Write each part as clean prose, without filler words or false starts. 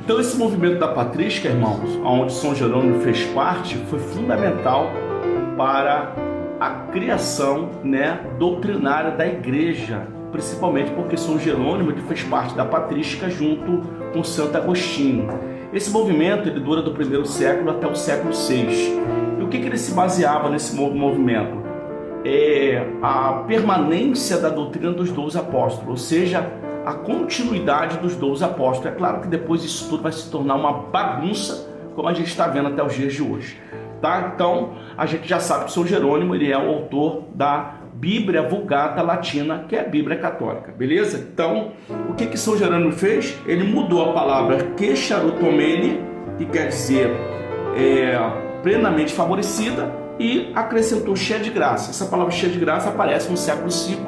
Então esse movimento da patrística, irmãos, onde São Jerônimo fez parte, foi fundamental para a criação, doutrinária da igreja, principalmente porque São Jerônimo ele fez parte da patrística junto com Santo Agostinho. Esse movimento ele dura do primeiro século até o século VI. E o que ele se baseava nesse movimento? A permanência da doutrina dos 12 apóstolos, ou seja, a continuidade dos 12 apóstolos. É claro que depois isso tudo vai se tornar uma bagunça, como a gente está vendo até os dias de hoje. Tá? Então, a gente já sabe que São Jerônimo ele é o autor da Bíblia Vulgata Latina, que é a Bíblia Católica, beleza? Então, o que São Jerônimo fez? Ele mudou a palavra queixarotomene, que quer dizer plenamente favorecida, e acrescentou cheia de graça. Essa palavra cheia de graça aparece no século V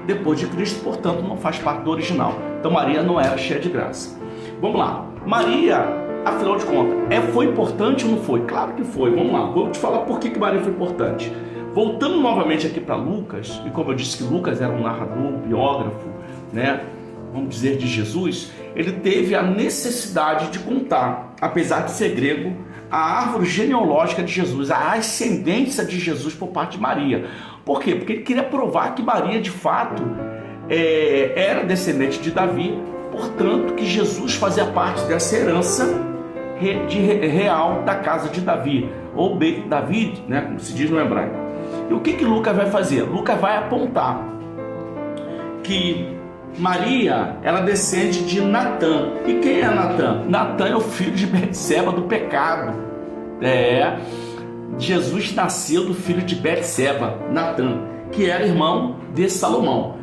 depois de Cristo, portanto não faz parte do original. Então Maria não era cheia de graça. Vamos lá. Maria, afinal de contas, foi importante ou não foi? Claro que foi. Vamos lá. Vou te falar por que Maria foi importante. Voltando novamente aqui para Lucas, e como eu disse que Lucas era um narrador, um biógrafo, vamos dizer, de Jesus, ele teve a necessidade de contar, apesar de ser grego, a árvore genealógica de Jesus, a ascendência de Jesus por parte de Maria. Por quê? Porque ele queria provar que Maria, de fato, era descendente de Davi, portanto, que Jesus fazia parte dessa herança real da casa de Davi, ou Beit David, como se diz no hebraico. E o que Lucas vai fazer? Lucas vai apontar que Maria, ela descende de Natã. E quem é Natã? Natã é o filho de Betseba do pecado. Jesus nasceu do filho de Betseba, Natã, que era irmão de Salomão,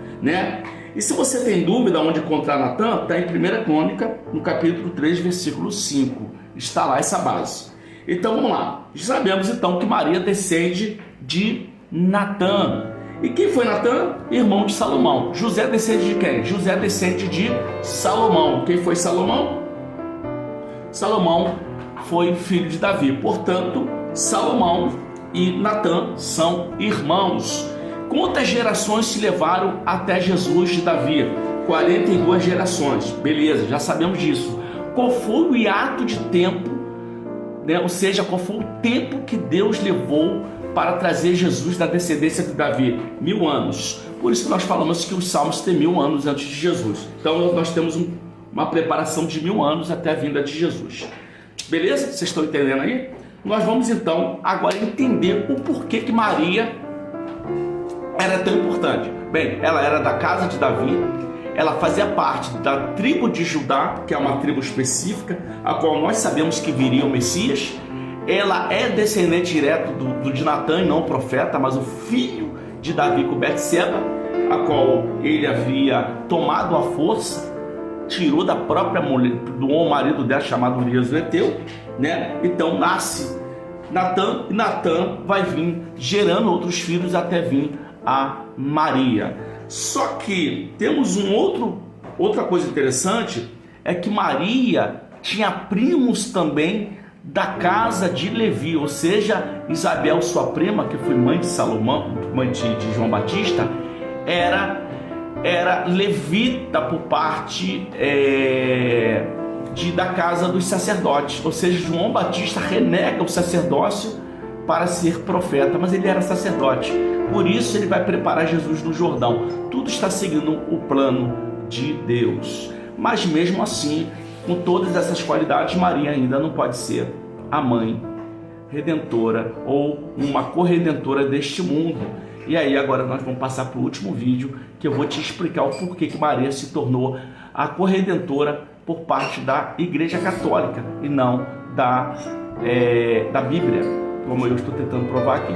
E se você tem dúvida onde encontrar Natã, está em 1 Crônica, no capítulo 3, versículo 5. Está lá essa base. Então vamos lá. Sabemos então que Maria descende de Natã. E quem foi Natã? Irmão de Salomão. José descende de quem? José descende de Salomão. Quem foi Salomão? Salomão foi filho de Davi. Portanto, Salomão e Natã são irmãos. Quantas gerações se levaram até Jesus de Davi? 42 gerações. Beleza, já sabemos disso. Qual foi o hiato de tempo, ou seja, qual foi o tempo que Deus levou para trazer Jesus da descendência de Davi? 1000 anos. Por isso que nós falamos que os salmos têm 1000 anos antes de Jesus. Então nós temos uma preparação de 1000 anos até a vinda de Jesus. Beleza? Vocês estão entendendo aí? Nós vamos então agora entender o porquê que Maria era tão importante. Bem, ela era da casa de Davi, ela fazia parte da tribo de Judá, que é uma tribo específica, a qual nós sabemos que viria o Messias. Ela é descendente direto de Natã, não o profeta, mas o filho de Davi com Betseba, a qual ele havia tomado à força, tirou da própria mulher, do marido dela, chamado Urias o Heteu, Então nasce Natã, e Natã vai vir gerando outros filhos até vir a Maria. Só que temos outra coisa interessante, é que Maria tinha primos também da casa de Levi, ou seja, Isabel, sua prima, que foi mãe de Salomão, mãe de João Batista, era levita por parte da casa dos sacerdotes, ou seja, João Batista renega o sacerdócio para ser profeta, mas ele era sacerdote, por isso ele vai preparar Jesus no Jordão. Tudo está seguindo o plano de Deus, mas mesmo assim, com todas essas qualidades, Maria ainda não pode ser a mãe redentora ou uma corredentora deste mundo. E aí agora nós vamos passar para o último vídeo, que eu vou te explicar o porquê que Maria se tornou a corredentora por parte da Igreja Católica e não da Bíblia, como eu estou tentando provar aqui.